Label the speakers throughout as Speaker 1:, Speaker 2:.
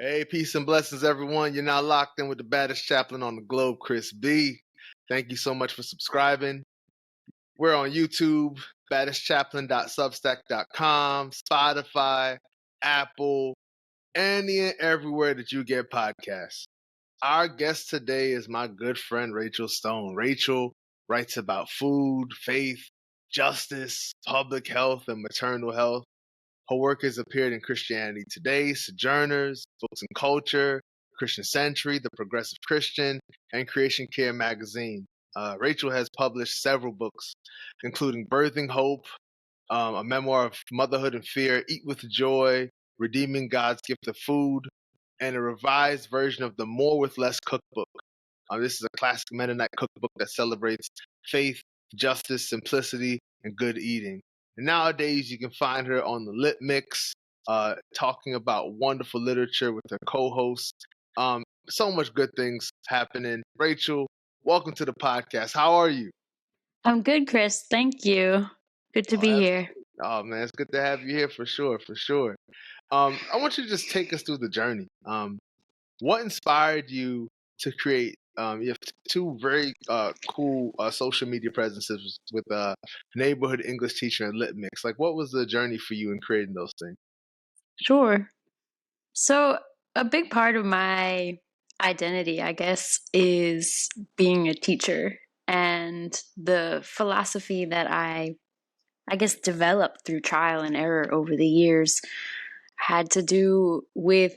Speaker 1: Hey, peace and blessings, everyone. You're now locked in with the baddest chaplain on the globe, Chris B. Thank you so much for subscribing. We're on YouTube, baddestchaplain.substack.com, Spotify, Apple, any and everywhere that you get podcasts. Our guest today is my good friend, Rachel Stone. Rachel writes about food, faith, justice, public health, and maternal health. Her work has appeared in Christianity Today, Sojourners, Books and Culture, Christian Century, The Progressive Christian, and Creation Care magazine. Rachel has published several books, including Birthing Hope, a memoir of motherhood and fear, Eat with Joy, Redeeming God's Gift of Food, and a revised version of the More-With-Less Cookbook. This is a classic Mennonite cookbook that celebrates faith, justice, simplicity, and good eating. And nowadays, you can find her on the LitMix, talking about wonderful literature with her co-host. So much good things happening. Rachel, welcome to the podcast. How are you?
Speaker 2: I'm good, Chris. Thank you. Good to be here.
Speaker 1: Oh, man, it's good to have you here for sure, for sure. I want you to just take us through the journey. What inspired you to create? You have two very cool social media presences with Neighborhood English Teacher and LitMix. Like, what was the journey for you in creating those things?
Speaker 2: Sure. So, a big part of my identity, I guess, is being a teacher. And the philosophy that I guess, developed through trial and error over the years had to do with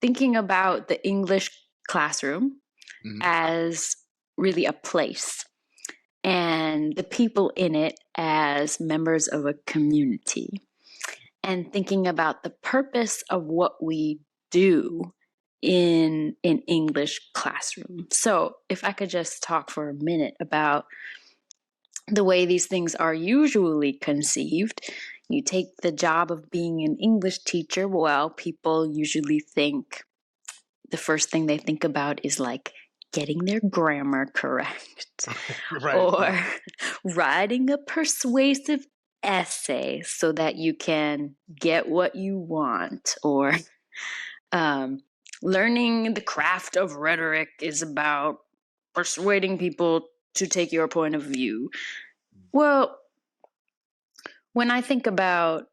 Speaker 2: thinking about the English classroom as really a place and the people in it as members of a community, and thinking about the purpose of what we do in an English classroom. So if I could just talk for a minute about the way these things are usually conceived. You take the job of being an English teacher, well, people usually think the first thing they think about is like getting their grammar correct or writing a persuasive essay so that you can get what you want, or learning the craft of rhetoric is about persuading people to take your point of view. Well, when I think about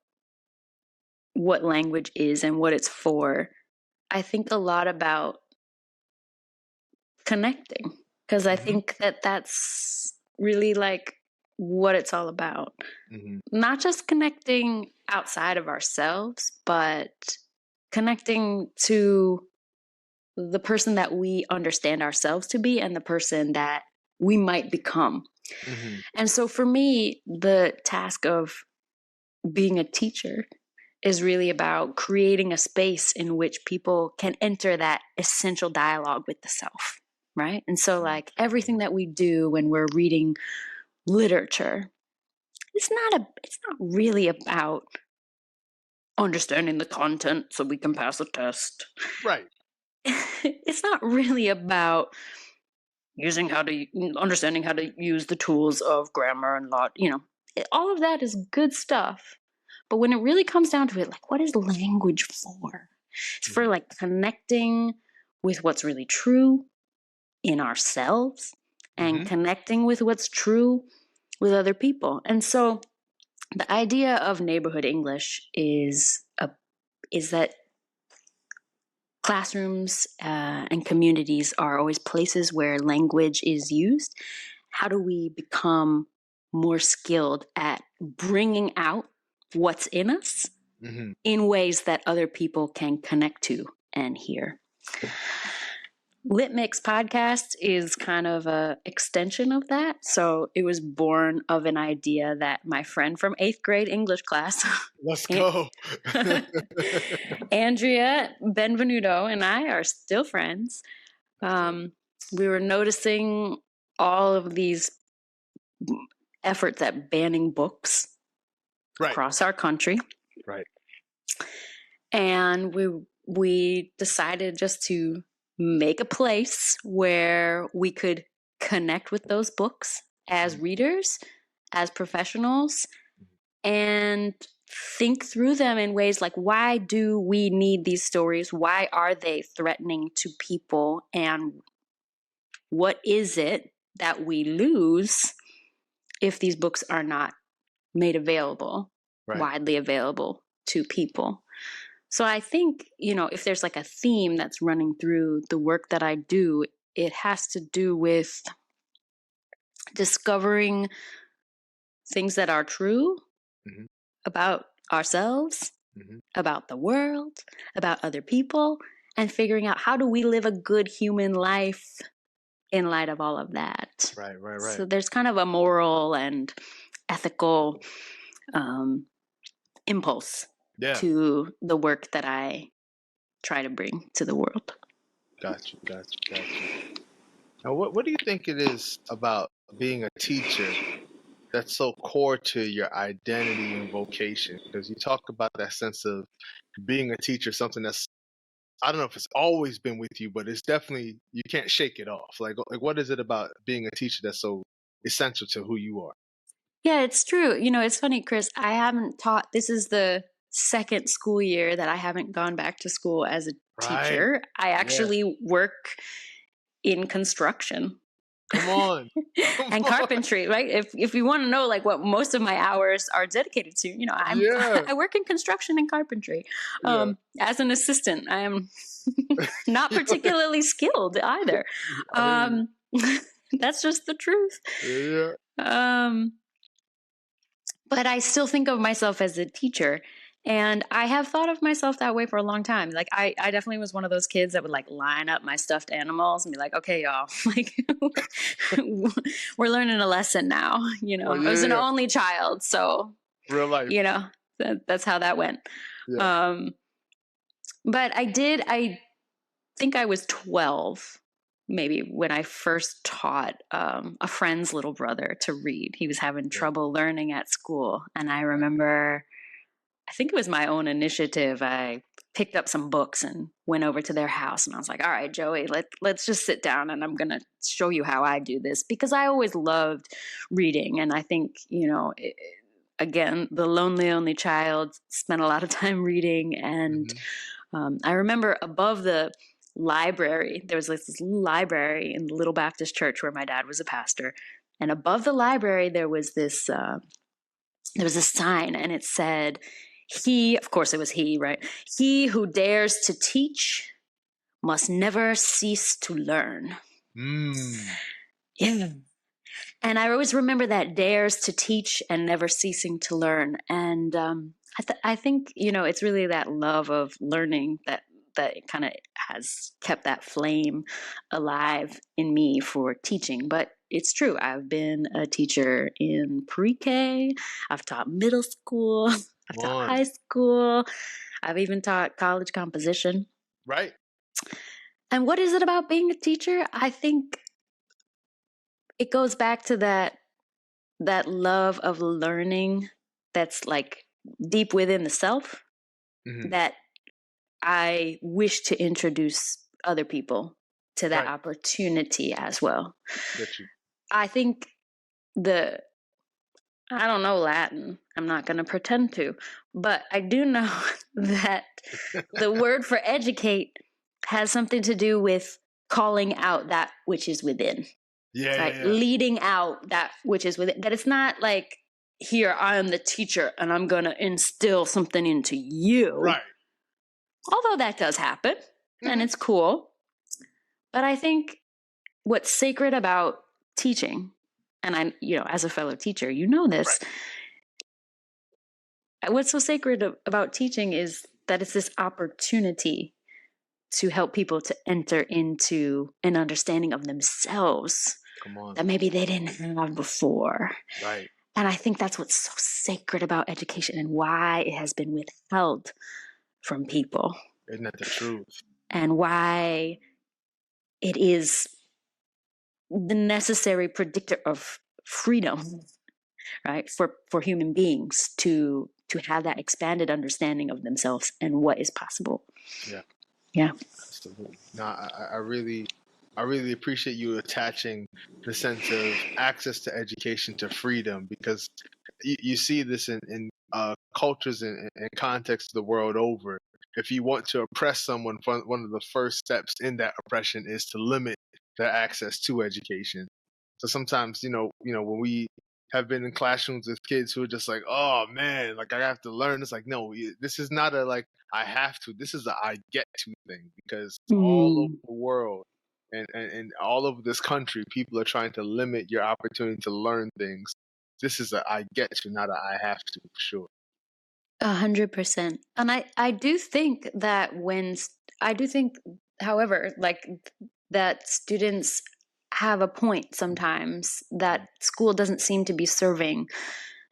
Speaker 2: what language is and what it's for, I think a lot about connecting, because I think that that's really like what it's all about. Not just connecting outside of ourselves, but connecting to the person that we understand ourselves to be and the person that we might become. And so for me, the task of being a teacher is really about creating a space in which people can enter that essential dialogue with the self, right? And so like everything that we do when we're reading literature, it's not really about understanding the content so we can pass a test.
Speaker 1: Right.
Speaker 2: It's not really about understanding how to use the tools of grammar and law. All of that is good stuff. But when it really comes down to it, like, what is language for? It's for like connecting with what's really true in ourselves and connecting with what's true with other people. And so the idea of neighborhood English is that classrooms and communities are always places where language is used. How do we become more skilled at bringing out what's in us in ways that other people can connect to and hear? LitMix podcast is kind of an extension of that. So it was born of an idea that my friend from 8th grade English class,
Speaker 1: Let's go.
Speaker 2: Andrea Benvenuto, and I are still friends. We were noticing all of these efforts at banning books across our country.
Speaker 1: Right.
Speaker 2: And we decided just to make a place where we could connect with those books as readers, as professionals, and think through them in ways like, why do we need these stories? Why are they threatening to people? And what is it that we lose if these books are not made available, widely available to people? So I think, if there's like a theme that's running through the work that I do, it has to do with discovering things that are true about ourselves, about the world, about other people, and figuring out how do we live a good human life in light of all of that.
Speaker 1: Right.
Speaker 2: So there's kind of a moral and ethical impulse to the work that I try to bring to the world.
Speaker 1: Gotcha. Now, what do you think it is about being a teacher that's so core to your identity and vocation? Because you talk about that sense of being a teacher, something that's, I don't know if it's always been with you, but it's definitely, you can't shake it off. Like what is it about being a teacher that's so essential to who you are?
Speaker 2: Yeah, it's true. It's funny, Chris, I haven't taught, this is the second school year that I haven't gone back to school as a teacher. I actually work in construction.
Speaker 1: Come on.
Speaker 2: And carpentry, right? If you want to know like what most of my hours are dedicated to, I work in construction and carpentry. As an assistant, I am not particularly skilled either. That's just the truth. But I still think of myself as a teacher. And I have thought of myself that way for a long time. Like I definitely was one of those kids that would like line up my stuffed animals and be like, okay, y'all, like we're learning a lesson now. I was an only child. So
Speaker 1: real life,
Speaker 2: that's how that went. But I think I was 12, maybe, when I first taught a friend's little brother to read. He was having trouble learning at school. And I remember, I think it was my own initiative. I picked up some books and went over to their house. And I was like, all right, Joey, let's just sit down and I'm going to show you how I do this. Because I always loved reading. And I think, again, the lonely only child, spent a lot of time reading. And I remember above the library, there was this little library in the Little Baptist church where my dad was a pastor. And above the library, there was this sign, and it said, of course it was he, right? He who dares to teach must never cease to learn. Yeah. And I always remember that, dares to teach and never ceasing to learn. And I think, it's really that love of learning that kind of has kept that flame alive in me for teaching. But it's true. I've been a teacher in pre-K. I've taught middle school. I've taught high school. I've even taught college composition.
Speaker 1: Right.
Speaker 2: And what is it about being a teacher? I think it goes back to that love of learning that's like deep within the self, that I wish to introduce other people to that opportunity as well. I think I don't know Latin. I'm not going to pretend to, but I do know that the word for educate has something to do with calling out that which is within. Leading out that which is within. That it's not like, here, I am the teacher and I'm going to instill something into you.
Speaker 1: Right.
Speaker 2: Although that does happen and it's cool. But I think what's sacred about teaching, and I, as a fellow teacher, this. Right. What's so sacred about teaching is that it's this opportunity to help people to enter into an understanding of themselves that maybe they didn't have before.
Speaker 1: Right.
Speaker 2: And I think that's what's so sacred about education and why it has been withheld from people.
Speaker 1: Isn't that the truth?
Speaker 2: And why it is the necessary predictor of freedom, right? For human beings to have that expanded understanding of themselves and what is possible.
Speaker 1: Yeah.
Speaker 2: Yeah.
Speaker 1: Absolutely. No, I really I really appreciate you attaching the sense of access to education to freedom, because you see this in cultures and contexts the world over. If you want to oppress someone, one of the first steps in that oppression is to limit their access to education. So sometimes, when we have been in classrooms with kids who are just like, oh man, like I have to learn. It's like, no, this is not a like I have to. This is a I get to thing, because all over
Speaker 2: Mm.
Speaker 1: the world and all over this country, people are trying to limit your opportunity to learn things. This is a I get to, not a I have to, for sure.
Speaker 2: 100%. And I do think that I do think, however, like that students have a point sometimes that school doesn't seem to be serving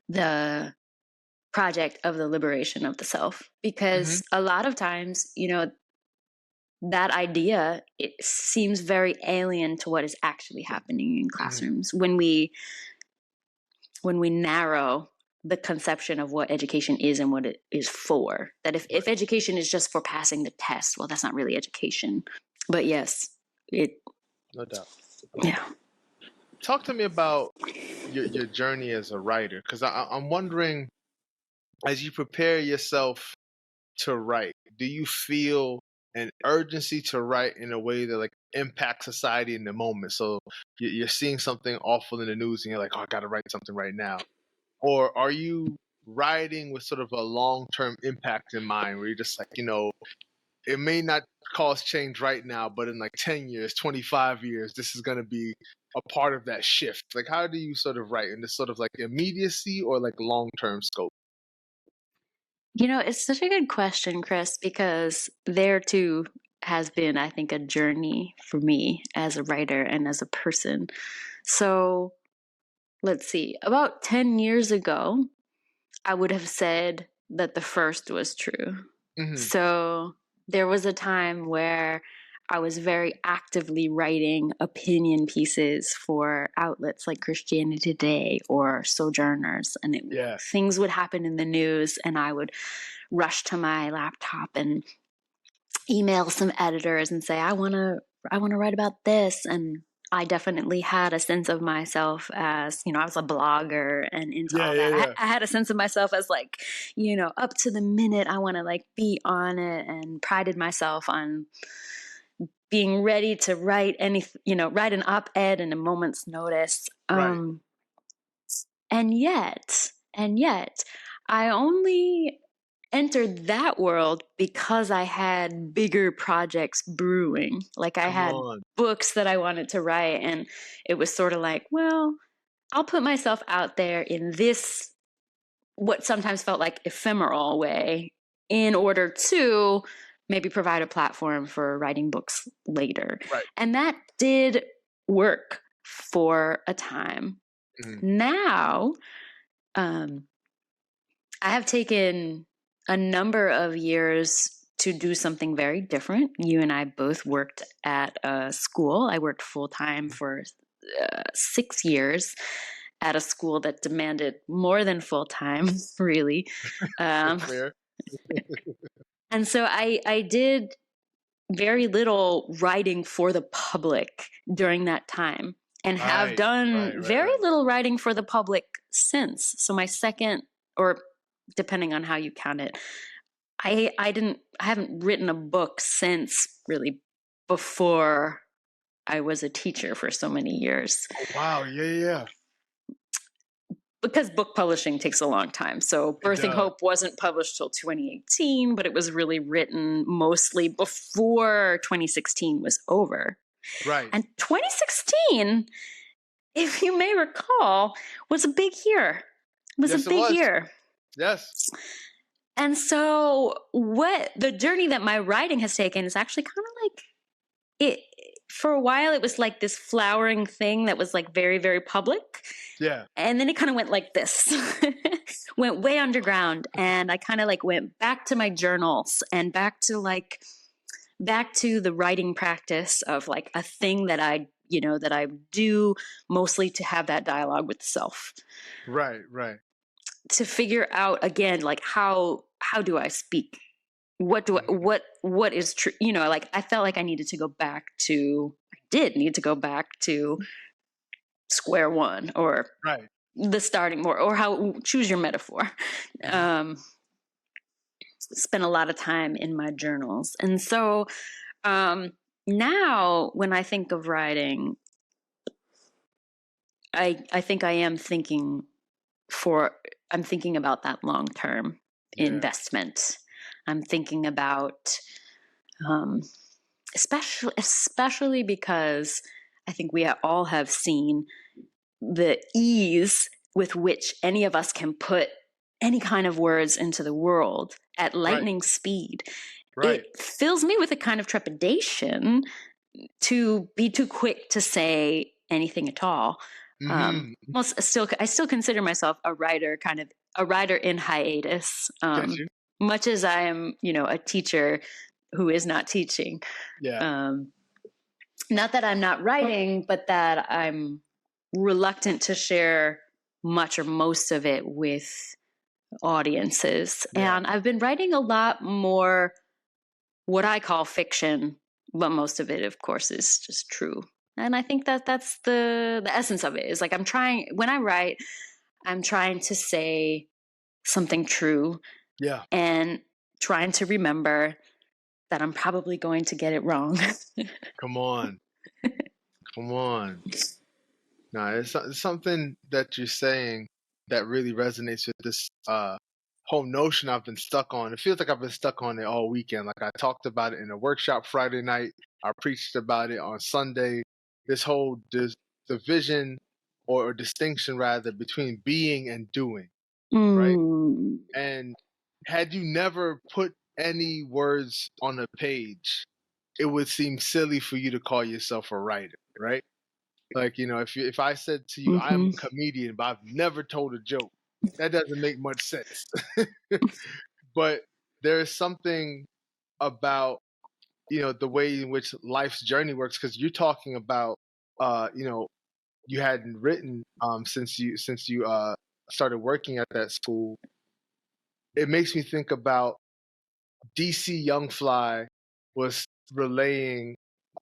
Speaker 2: the project of the liberation of the self,
Speaker 1: Hmm.
Speaker 2: because a lot of times, that idea, it seems very alien to what is actually happening in
Speaker 1: Hmm.
Speaker 2: classrooms when we narrow the conception of what education is and what it is for. That if education is just for passing the test, well, that's not really education. But yes,
Speaker 1: No doubt.
Speaker 2: yeah.
Speaker 1: Talk to me about your journey as a writer, because I'm wondering, as you prepare yourself to write, do you feel an urgency to write in a way that like impacts society in the moment? So you're seeing something awful in the news and you're like, oh, I got to write something right now. Or are you writing with sort of a long-term impact in mind, where you're just like, it may not cause change right now, but in like 10 years, 25 years, this is going to be a part of that shift. Like, how do you sort of write in this sort of like immediacy or like long-term scope?
Speaker 2: It's such a good question, Chris, because there too has been, I think, a journey for me as a writer and as a person. So let's see, about 10 years ago, I would have said that the first was true.
Speaker 1: Hmm.
Speaker 2: So there was a time where I was very actively writing opinion pieces for outlets like Christianity Today or Sojourners. And
Speaker 1: Yeah.
Speaker 2: things would happen in the news, and I would rush to my laptop and email some editors and say, I want to write about this. And I definitely had a sense of myself as, I was a blogger and into
Speaker 1: Yeah,
Speaker 2: all
Speaker 1: yeah,
Speaker 2: that.
Speaker 1: yeah.
Speaker 2: I had a sense of myself as like, up to the minute, I want to like be on it, and prided myself on being ready to write write an op-ed in a moment's notice.
Speaker 1: Right.
Speaker 2: And yet, I only entered that world because I had bigger projects brewing. Like I
Speaker 1: Come
Speaker 2: had
Speaker 1: on.
Speaker 2: books that I wanted to write, and it was sort of like, well, I'll put myself out there in this, what sometimes felt like ephemeral way, in order to maybe provide a platform for writing books later.
Speaker 1: Right.
Speaker 2: And that did work for a time.
Speaker 1: Mhm.
Speaker 2: Now, um, I have taken a number of years to do something very different. You and I both worked at a school. I worked full time for 6 years at a school that demanded more than full time, really. Um,
Speaker 1: Fair.
Speaker 2: and so I did very little writing for the public during that time, and have
Speaker 1: Right,
Speaker 2: done
Speaker 1: right, right,
Speaker 2: very
Speaker 1: right.
Speaker 2: little writing for the public since. So my second, or depending on how you count it, I haven't written a book since really before I was a teacher for so many years,
Speaker 1: Oh, wow. Yeah, yeah, yeah.
Speaker 2: because book publishing takes a long time. So
Speaker 1: It
Speaker 2: Birthing
Speaker 1: does.
Speaker 2: Hope wasn't published till 2018, but it was really written mostly before 2016 was over.
Speaker 1: Right.
Speaker 2: And 2016, if you may recall, was a big year. It was a
Speaker 1: Yes, it
Speaker 2: big
Speaker 1: was.
Speaker 2: year.
Speaker 1: Yes.
Speaker 2: And so what the journey that my writing has taken is actually kind of like it. For a while, it was like this flowering thing that was like very, very public.
Speaker 1: Yeah.
Speaker 2: And then it kind of went like this, went way underground. And I kind of like went back to my journals and back to the writing practice of like a thing that I do mostly to have that dialogue with the self,
Speaker 1: Right, right.
Speaker 2: to figure out again, like how do I speak? What do I,
Speaker 1: Mhm.
Speaker 2: what is true? Like I felt like I needed to go back to did need to go back to square one, or
Speaker 1: Right.
Speaker 2: the starting more, or how, choose your metaphor. Spent a lot of time in my journals. And so now when I think of writing, I think I am thinking I'm thinking about that long-term investment. I'm thinking about, especially because I think we all have seen the ease with which any of us can put any kind of words into the world at lightning speed.
Speaker 1: Right.
Speaker 2: It fills me with a kind of trepidation to be too quick to say anything at all. Well, I still consider myself a writer, kind of a writer in hiatus, much as I am, a teacher who is not teaching. Not that I'm not writing, but that I'm reluctant to share much or most of it with audiences. And I've been writing a lot more what I call fiction, but most of it, of course, is just true. And I think that that's the essence of it, is like when I write, I'm trying to say something true. And trying to remember that I'm probably going to get it wrong.
Speaker 1: Come on. No, it's something that you're saying that really resonates with this whole notion I've been stuck on. It feels like I've been stuck on it all weekend. Like I talked about it in a workshop Friday night. I preached about it on Sunday. This whole division or distinction rather between being and doing, right? And had you never put any words on a page, it would seem silly for you to call yourself a writer, right? Like, if I said to you, I'm a comedian, but I've never told a joke, that doesn't make much sense. But there is something about, the way in which life's journey works, because you're talking about, you hadn't written since you started working at that school. It makes me think about DC Young Fly was relaying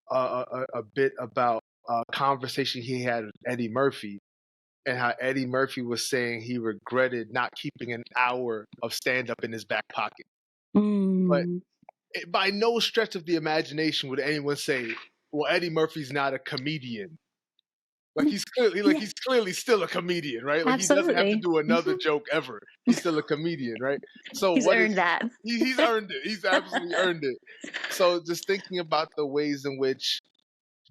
Speaker 1: a bit about a conversation he had with Eddie Murphy, and how Eddie Murphy was saying he regretted not keeping an hour of stand-up in his back pocket. But by no stretch of the imagination would anyone say, well, Eddie Murphy's not a comedian. Like he's clearly still a comedian, right? Like
Speaker 2: Absolutely.
Speaker 1: He doesn't have to do another joke ever. He's still a comedian, right? So
Speaker 2: he's earned that.
Speaker 1: He's earned it. He's absolutely earned it. So just thinking about the ways in which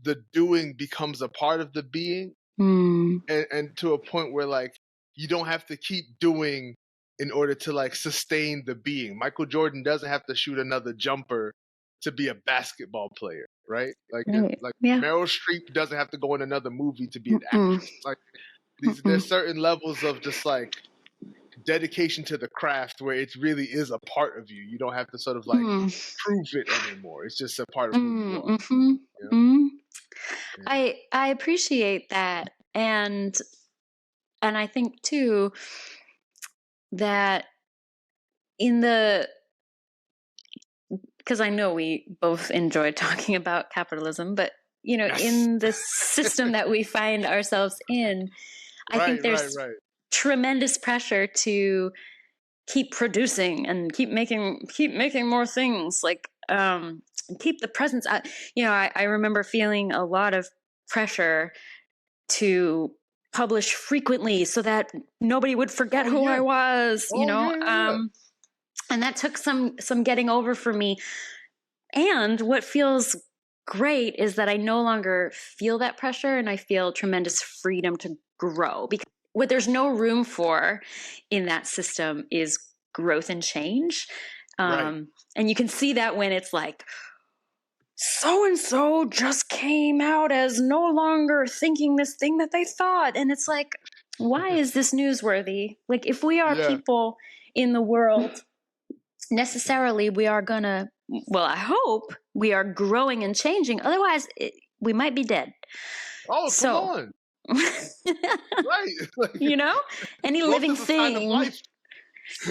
Speaker 1: the doing becomes a part of the being, and to a point where like you don't have to keep doing in order to like sustain the being. Michael Jordan doesn't have to shoot another jumper to be a basketball player, right? Like Meryl Streep doesn't have to go in another movie to be an actress. Like there's certain levels of just like dedication to the craft where it really is a part of you. You don't have to sort of like prove it anymore. It's just a part of who you are.
Speaker 2: I appreciate that, and I think too that because I know we both enjoy talking about capitalism, but in the system that we find ourselves in, I think there's tremendous pressure to keep producing and keep making more things, like keep the presence. I remember feeling a lot of pressure to publish frequently so that nobody would forget who I was, and that took some getting over for me. And what feels great is that I no longer feel that pressure, and I feel tremendous freedom to grow, because what there's no room for in that system is growth and change. And you can see that when it's like, so-and-so just came out as no longer thinking this thing that they thought. And it's like, why is this newsworthy? Like, if we are people in the world, necessarily we are gonna, well, I hope we are growing and changing. Otherwise, we might be dead.
Speaker 1: Oh, come on.
Speaker 2: Any living thing.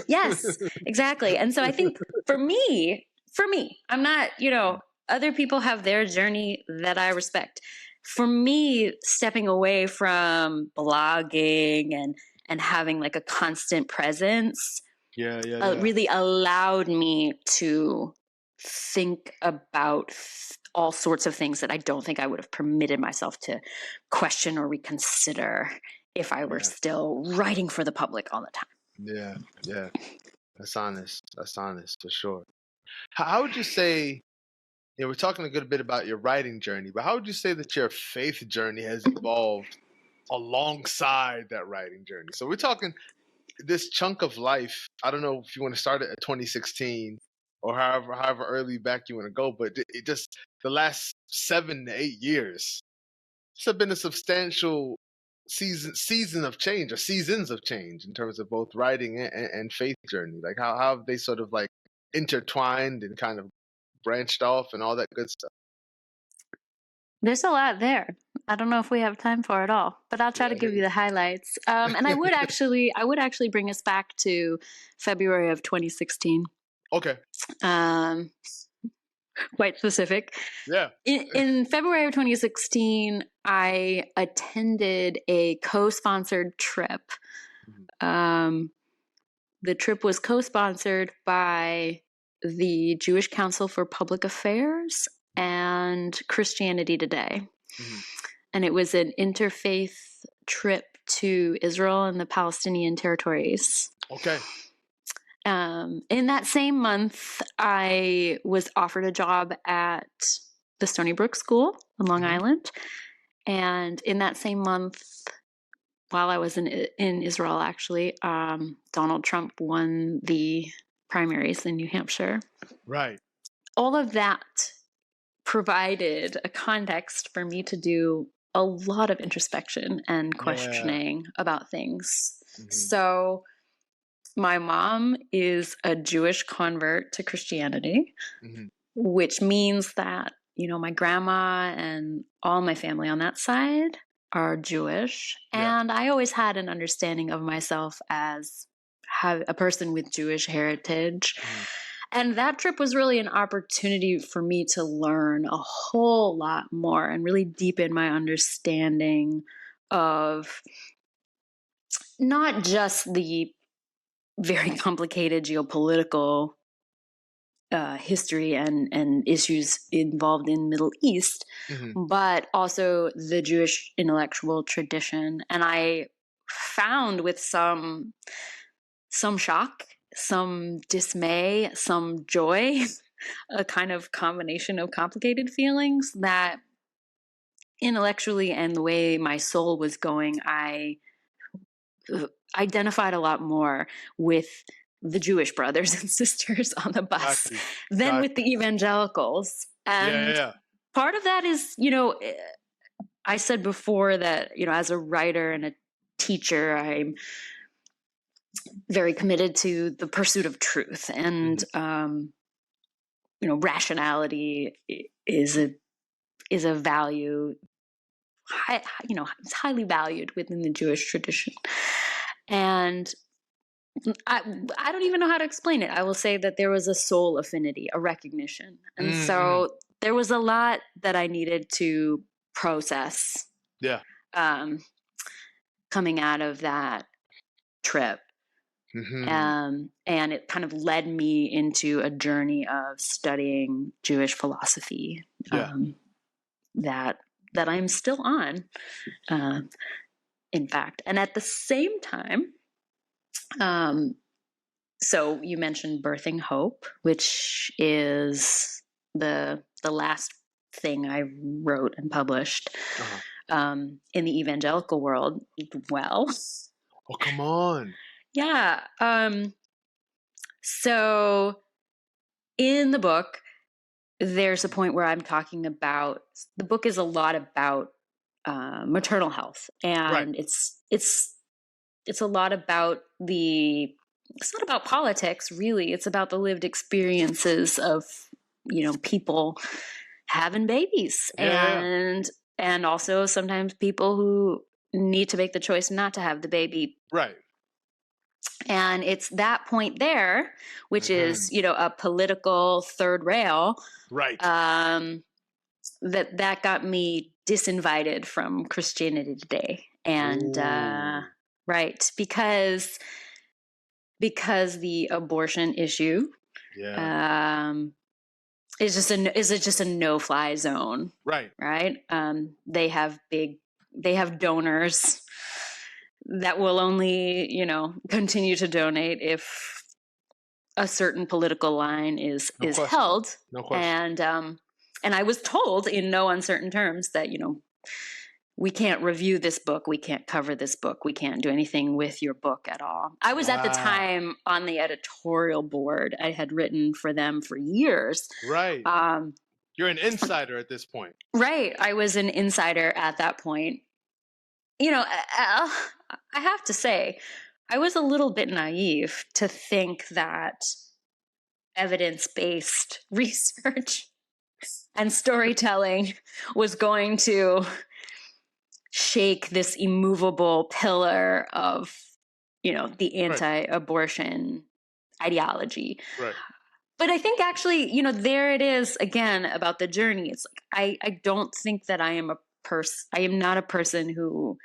Speaker 2: Yes, exactly. And so I think for me, I'm not, other people have their journey that I respect. For me, stepping away from blogging and having like a constant presence really allowed me to think about all sorts of things that I don't think I would have permitted myself to question or reconsider if I were still writing for the public all the time.
Speaker 1: Yeah. That's honest. That's honest for sure. How would you say, we're talking a good bit about your writing journey, but how would you say that your faith journey has evolved alongside that writing journey? So we're talking this chunk of life. I don't know if you want to start it at 2016 or however early back you want to go, but it just the last 7 to 8 years, it's been a substantial season of change, or seasons of change, in terms of both writing and faith journey. Like how have they sort of like intertwined and kind of branched off and all that good stuff?
Speaker 2: There's a lot there. I don't know if we have time for it all, but I'll try to give you the highlights. And I would actually bring us back to February of 2016.
Speaker 1: Okay.
Speaker 2: Quite specific.
Speaker 1: Yeah.
Speaker 2: In February of 2016, I attended a co-sponsored trip. The trip was co-sponsored by the Jewish Council for Public Affairs and Christianity Today. And it was an interfaith trip to Israel and the Palestinian territories.
Speaker 1: Okay.
Speaker 2: In that same month, I was offered a job at the Stony Brook School in Long Island. And in that same month, while I was in Israel, actually, Donald Trump won the primaries in New Hampshire.
Speaker 1: Right.
Speaker 2: All of that provided a context for me to do a lot of introspection and questioning about things. So my mom is a Jewish convert to Christianity, which means that, my grandma and all my family on that side are Jewish. And I always had an understanding of myself as a person with Jewish heritage. And that trip was really an opportunity for me to learn a whole lot more and really deepen my understanding of not just the very complicated geopolitical history and issues involved in Middle East, but also the Jewish intellectual tradition. And I found with some shock, some dismay, some joy, a kind of combination of complicated feelings that intellectually and the way my soul was going, I identified a lot more with the Jewish brothers and sisters on the bus than with the evangelicals. And part of that is, I said before that, as a writer and a teacher, I'm very committed to the pursuit of truth, and rationality is a value. It's highly valued within the Jewish tradition, and I don't even know how to explain it. I will say that there was a soul affinity, a recognition, and so there was a lot that I needed to process. Coming out of that trip. And it kind of led me into a journey of studying Jewish philosophy that I'm still on, in fact. And at the same time, so you mentioned Birthing Hope, which is the last thing I wrote and published in the evangelical world. Well,
Speaker 1: oh, come on.
Speaker 2: Yeah. So in the book, there's a point where I'm talking about, the book is a lot about maternal health, and it's a lot about it's not about politics, really. It's about the lived experiences of, people having babies, and also sometimes people who need to make the choice not to have the baby.
Speaker 1: Right.
Speaker 2: And it's that point there, which is,
Speaker 1: Mm-hmm.
Speaker 2: a political third rail,
Speaker 1: Right.
Speaker 2: that got me disinvited from Christianity Today. And
Speaker 1: Ooh.
Speaker 2: right, because the abortion issue
Speaker 1: Yeah.
Speaker 2: is just a no-fly zone.
Speaker 1: Right.
Speaker 2: Right. They have donors that will only, continue to donate if a certain political line is
Speaker 1: No question.
Speaker 2: held.
Speaker 1: No question.
Speaker 2: And I was told in no uncertain terms that, we can't review this book, we can't cover this book, we can't do anything with your book at all. I was at the
Speaker 1: Wow.
Speaker 2: time on the editorial board. I had written for them for years.
Speaker 1: Right. You're an insider at this point.
Speaker 2: Right. I was an insider at that point. I have to say, I was a little bit naive to think that evidence-based research and storytelling was going to shake this immovable pillar of, the anti-abortion ideology.
Speaker 1: Right.
Speaker 2: But I think actually, there it is again about the journey. It's like I don't think that I am not a person who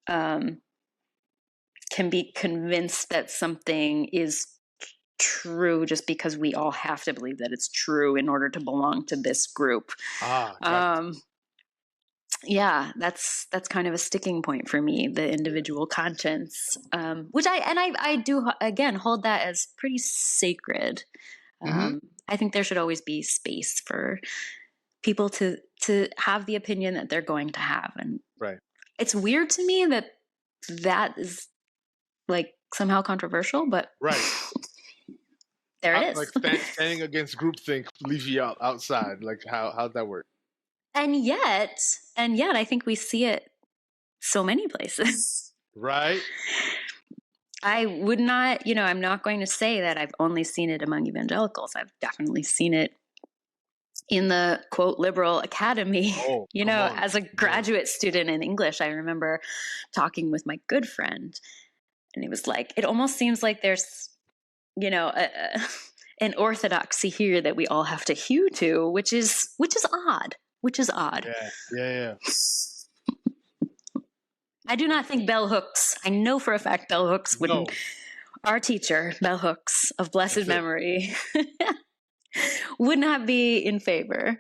Speaker 2: can be convinced that something is true just because we all have to believe that it's true in order to belong to this group.
Speaker 1: Gotcha.
Speaker 2: Yeah, that's kind of a sticking point for me, the individual conscience, which I do again hold that as pretty sacred. I think there should always be space for people to have the opinion that they're going to have, and
Speaker 1: right.
Speaker 2: It's weird to me that is like somehow controversial, but
Speaker 1: right.
Speaker 2: There it is.
Speaker 1: Like standing against groupthink leaves you outside. Like how'd that work?
Speaker 2: And yet, I think we see it so many places.
Speaker 1: Right.
Speaker 2: I would not, I'm not going to say that I've only seen it among evangelicals. I've definitely seen it in the quote liberal academy. As a graduate student in English, I remember talking with my good friend, and he was like, it almost seems like there's, an orthodoxy here that we all have to hew to, which is odd.
Speaker 1: Yeah.
Speaker 2: I do not think bell hooks. I know for a fact bell hooks wouldn't. No. Our teacher, bell hooks of blessed memory, would not be in favor,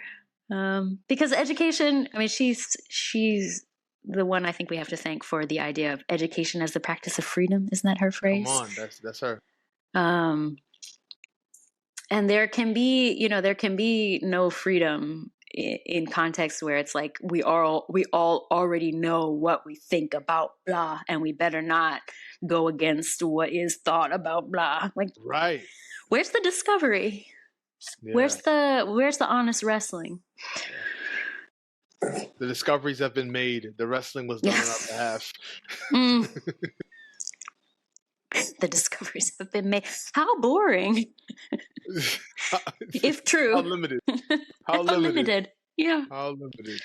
Speaker 2: because education. I mean, she's the one I think we have to thank for the idea of education as the practice of freedom. Isn't that her phrase?
Speaker 1: Come on, that's her.
Speaker 2: And there can be no freedom in context where it's like we all already know what we think about blah, and we better not go against what is thought about blah. Like,
Speaker 1: right?
Speaker 2: Where's the discovery? Yeah. Where's the honest wrestling?
Speaker 1: The discoveries have been made. The wrestling was done on our behalf.
Speaker 2: The discoveries have been made. How boring. If true.
Speaker 1: How limited.
Speaker 2: How limited. Yeah.
Speaker 1: How limited.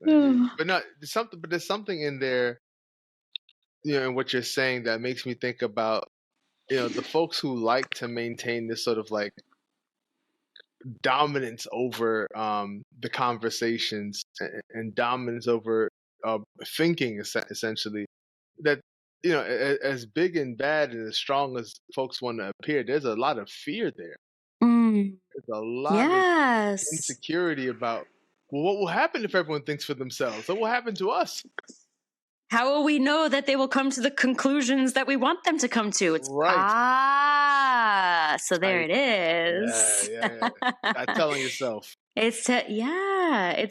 Speaker 1: But there's something in there, in what you're saying that makes me think about, the folks who like to maintain this sort of like dominance over the conversations and dominance over thinking, essentially. That, as big and bad and as strong as folks want to appear, there's a lot of fear there. There's a lot of insecurity about, well, what will happen if everyone thinks for themselves? What will happen to us?
Speaker 2: How will we know that they will come to the conclusions that we want them to come to? It's
Speaker 1: right.
Speaker 2: So there it is.
Speaker 1: Yeah. Not telling yourself.
Speaker 2: It's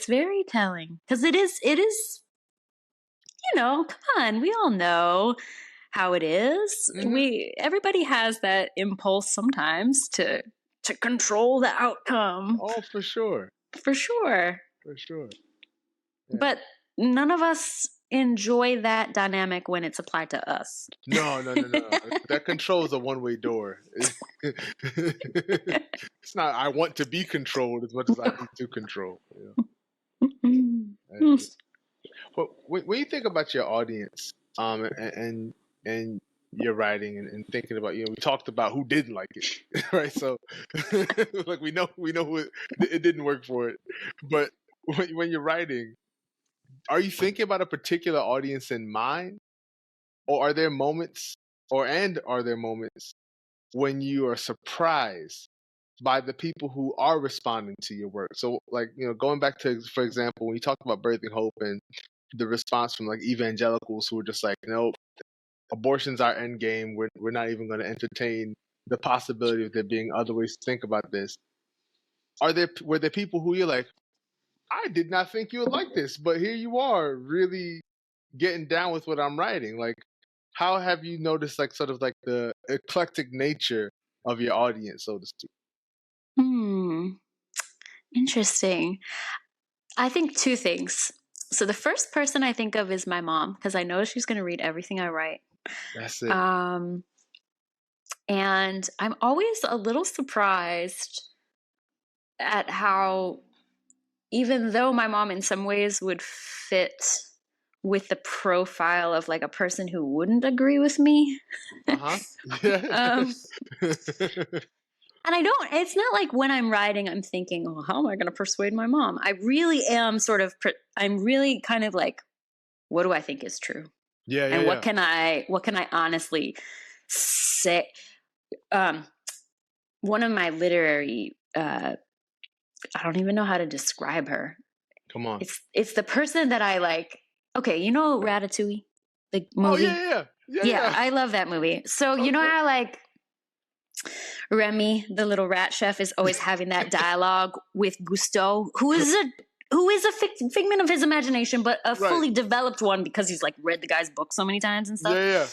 Speaker 2: very telling, because it is. Come on, we all know how it is. Mm-hmm. Everybody has that impulse sometimes to control the outcome.
Speaker 1: Oh, for sure.
Speaker 2: Yeah. But none of us enjoy that dynamic when it's applied to us.
Speaker 1: No. That control is a one-way door. It's not I want to be controlled as much as I need to control. But when you think about your audience, and your writing and thinking about, we talked about who didn't like it, right? So like we know who it didn't work for it. But when you're writing, are you thinking about a particular audience in mind? Or are there moments when you are surprised by the people who are responding to your work? So like, going back to, for example, when you talk about Birthing Hope and the response from like evangelicals who are just like, no, abortion's our end game. We're not even going to entertain the possibility of there being other ways to think about this. Were there people who you're like, I did not think you would like this, but here you are really getting down with what I'm writing? Like, how have you noticed like sort of like the eclectic nature of your audience, so to speak?
Speaker 2: Interesting. I think two things. So the first person I think of is my mom, because I know she's going to read everything I write.
Speaker 1: That's it.
Speaker 2: And I'm always a little surprised at how, even though my mom in some ways would fit with the profile of like a person who wouldn't agree with me.
Speaker 1: Yeah.
Speaker 2: And it's not like when I'm writing, I'm thinking, oh, how am I going to persuade my mom? I really am I'm really kind of like, what do I think is true? And what can I honestly say? One of my literary, I don't even know how to describe her.
Speaker 1: Come on.
Speaker 2: It's the person that I like. Okay. You know Ratatouille, the movie?
Speaker 1: Oh, yeah.
Speaker 2: I love that movie. So you know how like Remy, the little rat chef, is always having that dialogue with Gusteau, who is a figment of his imagination, but a fully developed one because he's like read the guy's book so many times and stuff.
Speaker 1: Yeah.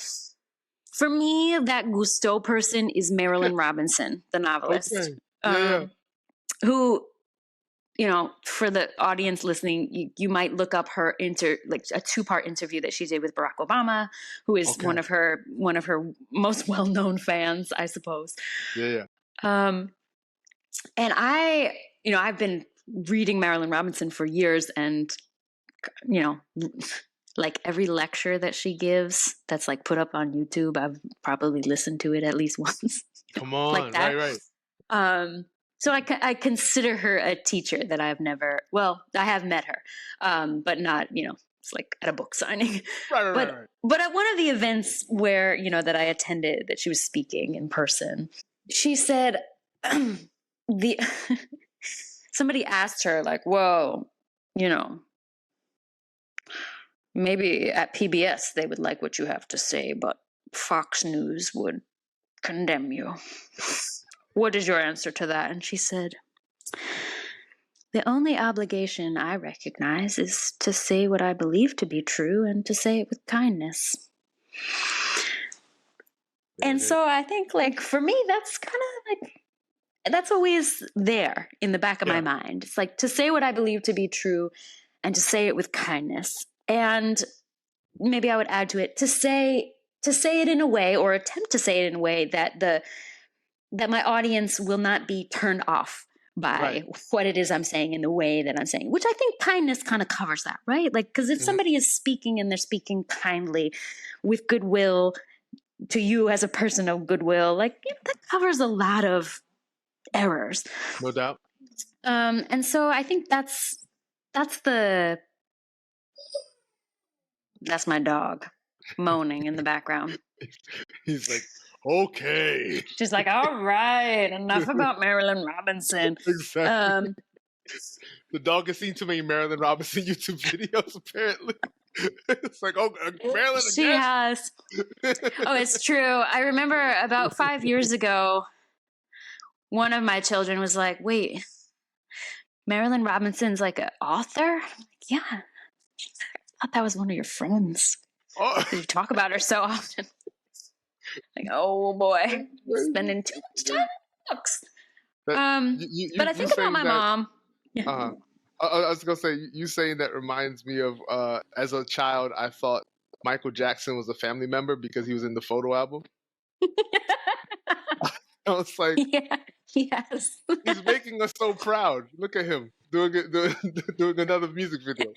Speaker 2: For me, that Gusteau person is Marilyn Robinson, the novelist, who, for the audience listening, you might look up her a 2-part interview that she did with Barack Obama, who is one of her most well-known fans, I suppose.
Speaker 1: Yeah.
Speaker 2: And I've been reading Marilyn Robinson for years, and like every lecture that she gives that's like put up on YouTube, I've probably listened to it at least once.
Speaker 1: Come on,
Speaker 2: like that.
Speaker 1: Right.
Speaker 2: So I consider her a teacher that I have met her, but not, it's like at a book signing.
Speaker 1: Right.
Speaker 2: But at one of the events where, that I attended, that she was speaking in person, she said, somebody asked her like, whoa, maybe at PBS they would like what you have to say, but Fox News would condemn you. What is your answer to that? And she said, the only obligation I recognize is to say what I believe to be true and to say it with kindness. And so I think like for me, that's kind of like, that's always there in the back of my mind. It's like to say what I believe to be true and to say it with kindness. And maybe I would add to it to say it in a way, or attempt to say it in a way that my audience will not be turned off by what it is I'm saying in the way that I'm saying, which I think kindness kind of covers that, right? Like, because if somebody is speaking and they're speaking kindly with goodwill to you as a person of goodwill, like that covers a lot of errors.
Speaker 1: No doubt.
Speaker 2: And so I think that's my dog moaning in the background.
Speaker 1: He's like, okay.
Speaker 2: She's like, all right, enough about Marilyn Robinson.
Speaker 1: Exactly. The dog has seen too many Marilyn Robinson YouTube videos, apparently. It's like, oh, Marilyn again?
Speaker 2: She has. Oh, it's true. I remember about 5 years ago, one of my children was like, wait, Marilyn Robinson's like an author? I'm like, yeah. I thought that was one of your friends.
Speaker 1: Oh.
Speaker 2: You talk about her so often. Like, oh boy, spending too much time in books. But I think about my mom. Yeah.
Speaker 1: I was gonna say, you saying that reminds me of as a child, I thought Michael Jackson was a family member because he was in the photo album. I was like,
Speaker 2: yeah, yes.
Speaker 1: He's making us so proud. Look at him doing another music video.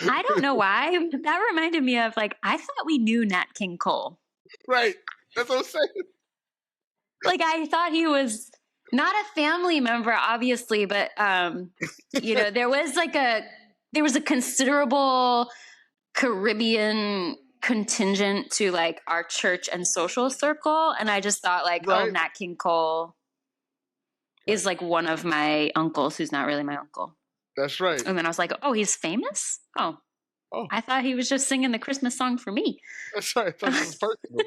Speaker 2: I don't know why. That reminded me of like, I thought we knew Nat King Cole.
Speaker 1: Right. That's what I'm saying.
Speaker 2: Like, I thought he was not a family member, obviously, but there was a considerable Caribbean contingent to like our church and social circle, and I just thought like, oh,
Speaker 1: Right.
Speaker 2: Nat King Cole is like one of my uncles who's not really my uncle.
Speaker 1: That's right.
Speaker 2: And then I was like, oh, he's famous? Oh. I thought he was just singing the Christmas song for me.
Speaker 1: That's right. I thought this was personal.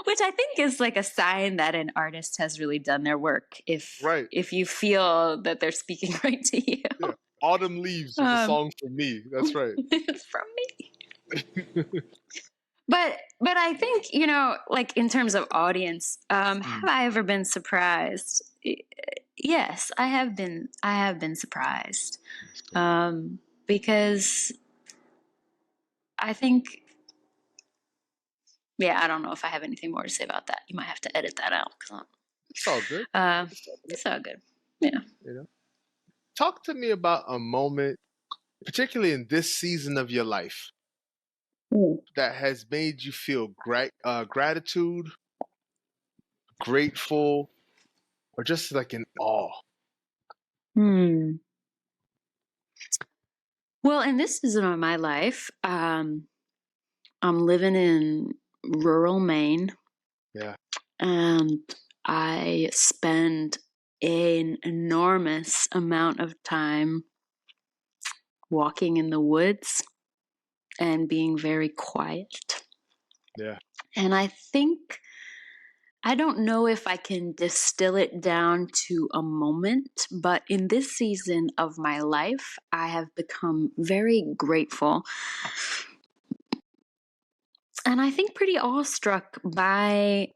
Speaker 2: Which I think is like a sign that an artist has really done their work. If you feel that they're speaking right to you.
Speaker 1: Yeah. Autumn Leaves is a song for me. That's right.
Speaker 2: It's from me. But I think, like in terms of audience, have I ever been surprised? Yes, I have been surprised. Because I think, I don't know if I have anything more to say about that. You might have to edit that out.
Speaker 1: It's all good.
Speaker 2: It's all good. Yeah.
Speaker 1: Talk to me about a moment, particularly in this season of your life, that has made you feel gratitude, grateful, or just like in awe.
Speaker 2: Well, in this season of my life, I'm living in rural Maine.
Speaker 1: Yeah.
Speaker 2: And I spend an enormous amount of time walking in the woods and being very quiet.
Speaker 1: Yeah.
Speaker 2: And I think, I don't know if I can distill it down to a moment, but in this season of my life, I have become very grateful. And I think pretty awestruck by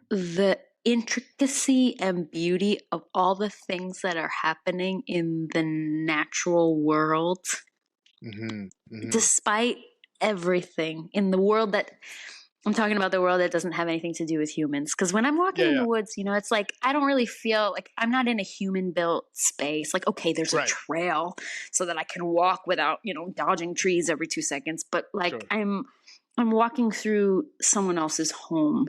Speaker 2: the intricacy and beauty of all the things that are happening in the natural world, despite everything in the world that I'm talking about, the world that doesn't have anything to do with humans. Because when I'm walking in the woods, it's like I don't really feel like I'm not in a human-built space. Like, okay, there's a trail so that I can walk without, dodging trees every 2 seconds. But like I'm walking through someone else's home.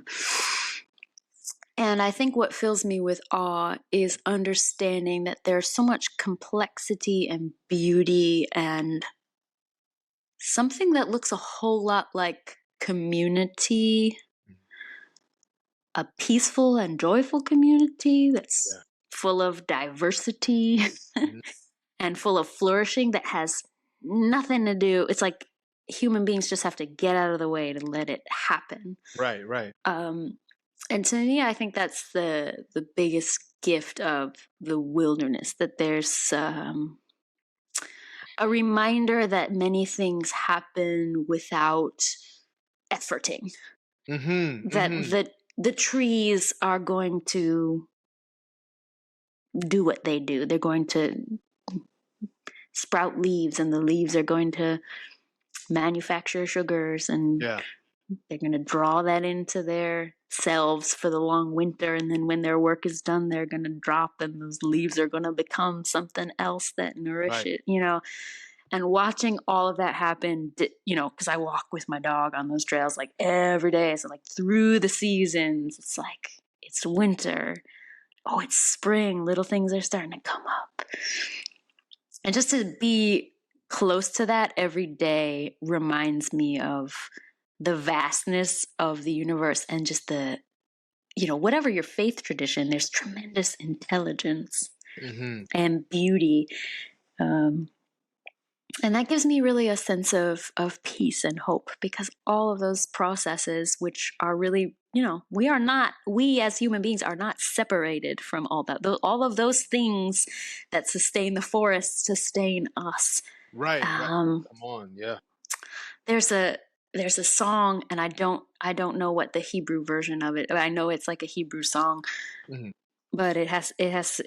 Speaker 2: And I think what fills me with awe is understanding that there's so much complexity and beauty and something that looks a whole lot like community, a peaceful and joyful community that's full of diversity and full of flourishing that has nothing to do. It's like human beings just have to get out of the way to let it happen.
Speaker 1: Right.
Speaker 2: And to me, I think that's the biggest gift of the wilderness, that there's a reminder that many things happen without efforting. That the trees are going to do what they do. They're going to sprout leaves, and the leaves are going to manufacture sugars, and they're going to draw that into their selves for the long winter, and then when their work is done, they're going to drop, and those leaves are going to become something else that nourish it, and watching all of that happen, because I walk with my dog on those trails like every day, so like through the seasons, it's like it's winter, it's spring, little things are starting to come up, and just to be close to that every day reminds me of the vastness of the universe, and just the, whatever your faith tradition, there's tremendous intelligence and beauty. And that gives me really a sense of peace and hope, because all of those processes, which are really, we as human beings are not separated from all that. All of those things that sustain the forest sustain us.
Speaker 1: Right. Come on. Yeah.
Speaker 2: There's a song, and I don't know what the Hebrew version of it. I know it's like a Hebrew song, but it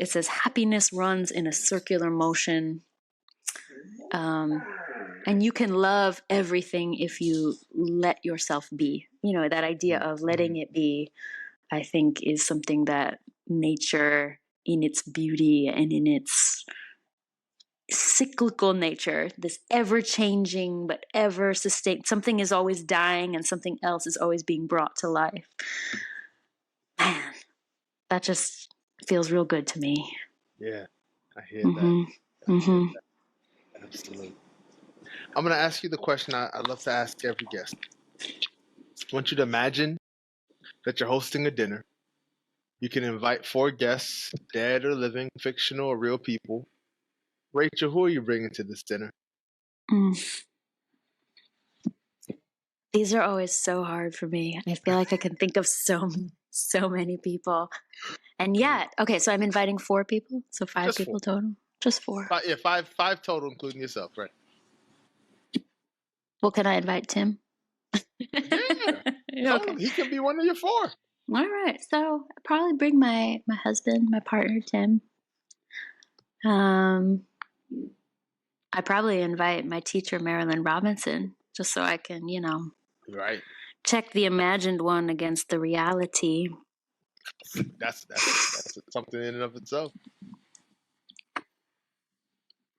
Speaker 2: says happiness runs in a circular motion, and you can love everything if you let yourself be. That idea of letting it be, I think, is something that nature, in its beauty and in its cyclical nature, this ever-changing but ever-sustained. Something is always dying and something else is always being brought to life. Man, that just feels real good to me.
Speaker 1: Yeah, I hear
Speaker 2: Mm-hmm.
Speaker 1: that.
Speaker 2: Mm-hmm.
Speaker 1: Absolutely. I'm going to ask you the question I love to ask every guest. I want you to imagine that you're hosting a dinner. You can invite 4 guests, dead or living, fictional or real people. Rachel, who are you bringing to this dinner?
Speaker 2: These are always so hard for me. I feel like I can think of so many people. And yet, okay, so I'm inviting 4 people, so 5
Speaker 1: Just
Speaker 2: people
Speaker 1: 4.
Speaker 2: total. Just 4.
Speaker 1: Yeah, five total, including yourself, right?
Speaker 2: Well, can I invite Tim?
Speaker 1: Yeah,
Speaker 2: Okay.
Speaker 1: totally. He can be one of your 4.
Speaker 2: All right. So I'll probably bring my husband, my partner, Tim. I probably invite my teacher, Marilyn Robinson, just so I can,
Speaker 1: Right.
Speaker 2: check the imagined one against the reality.
Speaker 1: That's something in and of itself.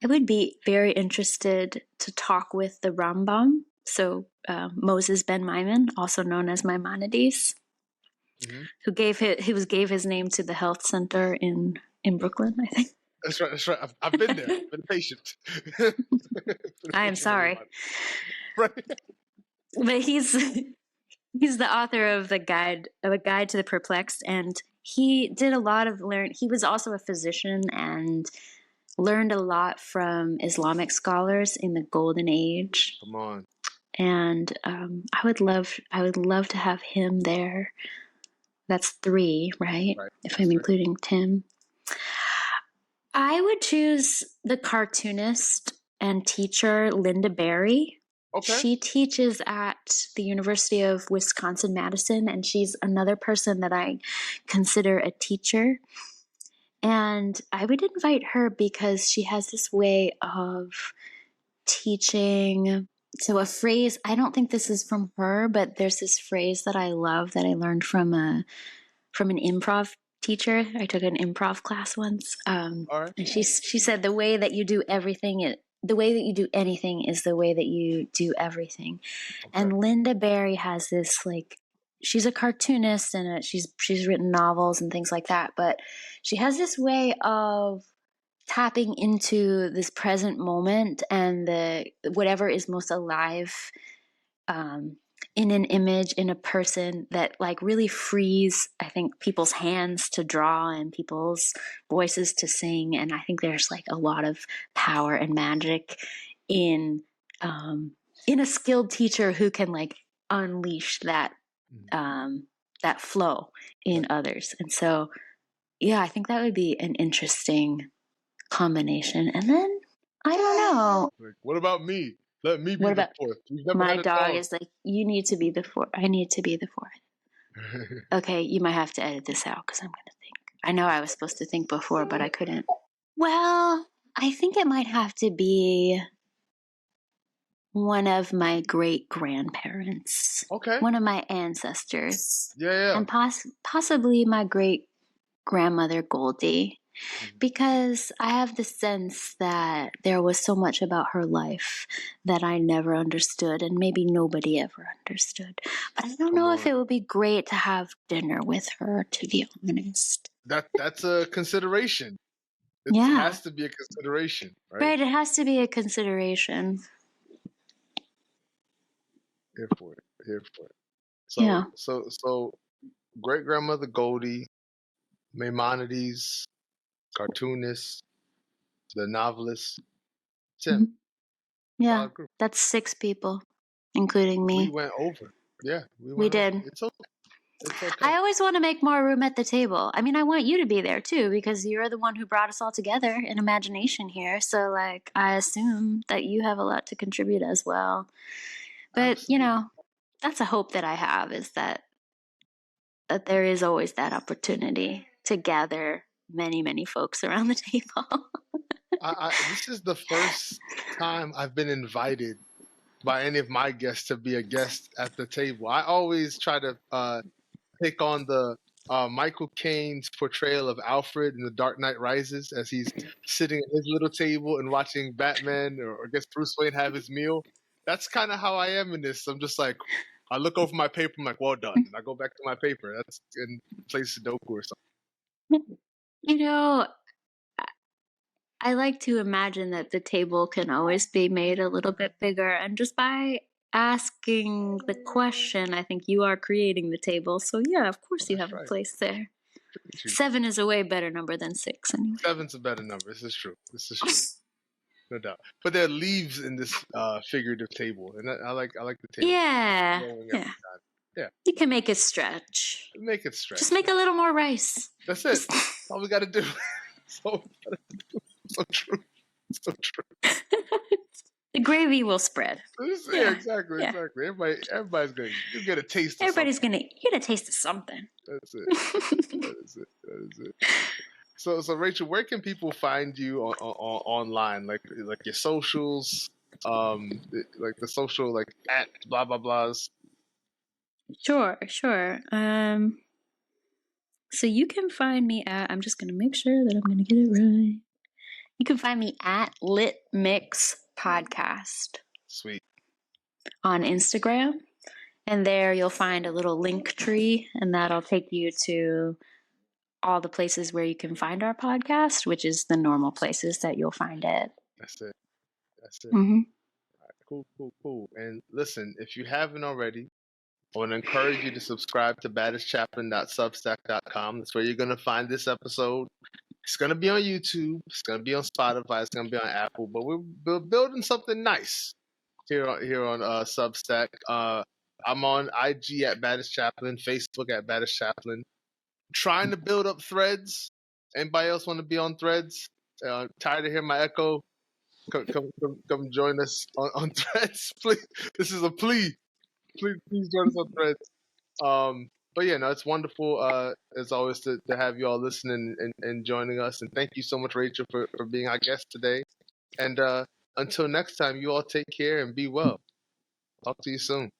Speaker 2: I would be very interested to talk with the Rambam, so Moses Ben Maimon, also known as Maimonides, who gave his name to the health center in Brooklyn, I think.
Speaker 1: That's right. That's right. I've been there. Been patient.
Speaker 2: I am sorry,
Speaker 1: right.
Speaker 2: but he's the author of a guide to the perplexed, and he did a lot of he was also a physician and learned a lot from Islamic scholars in the Golden Age.
Speaker 1: Come on.
Speaker 2: And I would love to have him there. That's 3, right? If I'm including Tim. I would choose the cartoonist and teacher Linda Berry.
Speaker 1: Okay.
Speaker 2: She teaches at the University of Wisconsin-Madison, and she's another person that I consider a teacher. And I would invite her because she has this way of teaching. So a phrase, I don't think this is from her, but there's this phrase that I love that I learned from an improv teacher. I took an improv class once.
Speaker 1: All right.
Speaker 2: And she said the way that you do everything, the way that you do anything is the way that you do everything. Okay. And Linda Berry has this, she's a cartoonist and she's written novels and things like that, but she has this way of tapping into this present moment and whatever is most alive in an image, in a person, that really frees, I think, people's hands to draw and people's voices to sing. And I think there's a lot of power and magic in a skilled teacher who can unleash that that flow in others. And so, yeah, I think that would be an interesting combination. And then I don't know.
Speaker 1: What about me? Let me be the 4th.
Speaker 2: My dog is you need to be the 4th. I need to be the 4th. Okay, you might have to edit this out because I'm going to think. I know I was supposed to think before, but I couldn't. Well, I think it might have to be one of my great-grandparents.
Speaker 1: Okay.
Speaker 2: One of my ancestors.
Speaker 1: Yeah.
Speaker 2: And possibly my great-grandmother Goldie. Because I have the sense that there was so much about her life that I never understood, and maybe nobody ever understood. But I don't know if it would be great to have dinner with her, to be honest.
Speaker 1: That's a consideration. It has to be a consideration, right?
Speaker 2: Right, it has to be a consideration.
Speaker 1: Here for it. So great grandmother Goldie, Maimonides, cartoonist, the novelist, Tim.
Speaker 2: Yeah, that's 6 people, including me.
Speaker 1: We went over. Yeah,
Speaker 2: we did.
Speaker 1: It's okay.
Speaker 2: I always want to make more room at the table. I mean, I want you to be there too, because you're the one who brought us all together in imagination here. So, I assume that you have a lot to contribute as well. But,
Speaker 1: Absolutely.
Speaker 2: That's a hope that I have, is that there is always that opportunity to gather many, many folks around the table.
Speaker 1: This is the first time I've been invited by any of my guests to be a guest at the table. I always try to take on the Michael Caine's portrayal of Alfred in The Dark Knight Rises as he's sitting at his little table and watching Batman or I guess Bruce Wayne have his meal. That's kind of how I am in this. I'm just like, I look over my paper, I'm like, well done. And I go back to my paper. That's and play Sudoku or something.
Speaker 2: You know, I like to imagine that the table can always be made a little bit bigger. And just by asking the question, I think you are creating the table. So, yeah, of course you
Speaker 1: That's
Speaker 2: have a
Speaker 1: right.
Speaker 2: place there.
Speaker 1: True.
Speaker 2: 7 is a way better number than 6, anyway.
Speaker 1: 7's a better number. This is true. No doubt. But there are leaves in this figurative table, and I like the table.
Speaker 2: Yeah.
Speaker 1: Yeah.
Speaker 2: You can make it stretch.
Speaker 1: Make it stretch.
Speaker 2: Just make a little more rice.
Speaker 1: That's it. That's all we got to do. So true. So true.
Speaker 2: The gravy will spread.
Speaker 1: Yeah, exactly. Everybody's gonna you get a taste.
Speaker 2: Everybody's gonna get a taste of something.
Speaker 1: That's it. That is it. So Rachel, where can people find you online? Like your socials, like the social at blah blah blahs.
Speaker 2: Sure. So you can find me at. I'm just gonna make sure that I'm gonna get it right. You can find me at LitMix Podcast.
Speaker 1: Sweet.
Speaker 2: On Instagram. And there you'll find a little link tree, and that'll take you to all the places where you can find our podcast, which is the normal places that you'll find it.
Speaker 1: That's it.
Speaker 2: Mm-hmm.
Speaker 1: All right, cool. And listen, if you haven't already, I want to encourage you to subscribe to baddestchaplain.substack.com. That's where you're going to find this episode. It's going to be on YouTube. It's going to be on Spotify. It's going to be on Apple. But we're building something nice here on Substack. I'm on IG at Baddest Chaplain, Facebook at Baddest Chaplain. Trying to build up Threads. Anybody else want to be on Threads? Tired of hearing my echo? Come join us on Threads, please. This is a plea. Please join us on Threads. But yeah, no, it's wonderful as always to have you all listening and joining us. And thank you so much, Rachel, for being our guest today. And until next time, you all take care and be well. Talk to you soon.